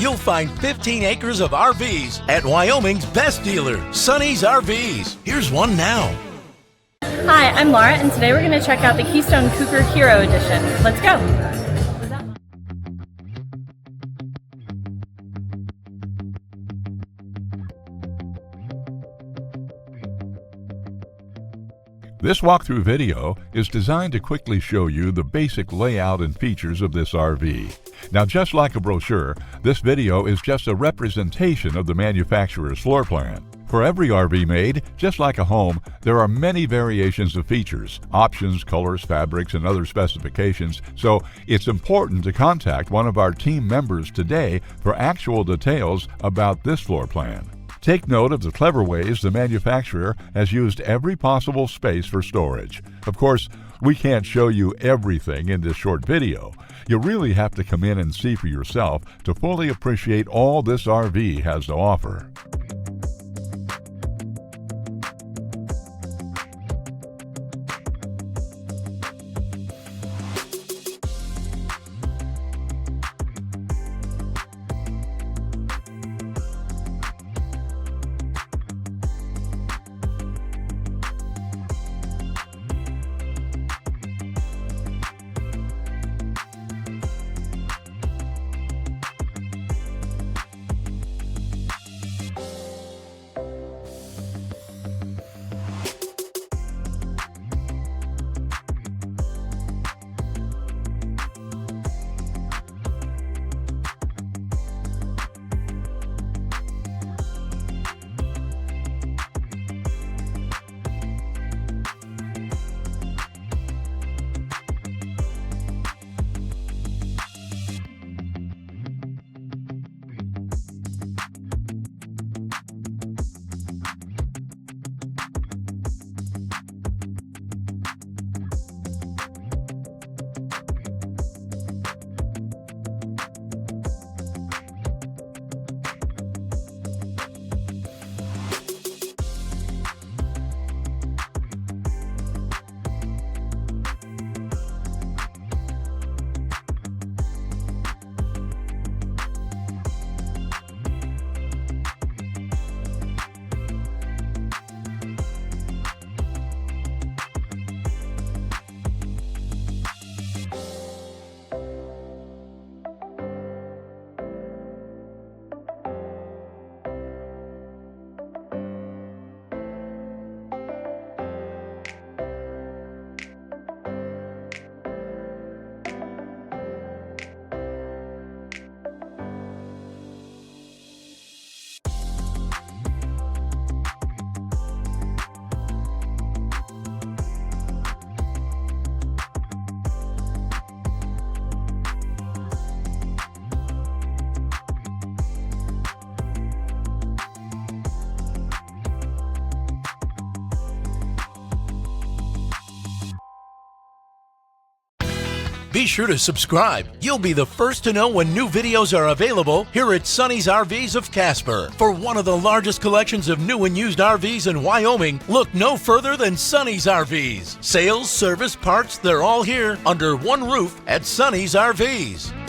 you'll find 15 acres of RVs at Wyoming's best dealer, Sonny's RVs. Here's one now. Hi, I'm Laura, and today we're going to check out the Keystone Cougar Hero Edition. Let's go! This walkthrough video is designed to quickly show you the basic layout and features of this RV. Now, just like a brochure, this video is just a representation of the manufacturer's floor plan. For every RV made, just like a home, there are many variations of features, options, colors, fabrics, and other specifications, so it's important to contact one of our team members today for actual details about this floor plan. Take note of the clever ways the manufacturer has used every possible space for storage. Of course, we can't show you everything in this short video. You really have to come in and see for yourself to fully appreciate all this RV has to offer. Be sure to subscribe. You'll be the first to know when new videos are available here at Sonny's RVs of Casper. For one of the largest collections of new and used RVs in Wyoming, look no further than Sonny's RVs. Sales, service, parts, they're all here under one roof at Sonny's RVs.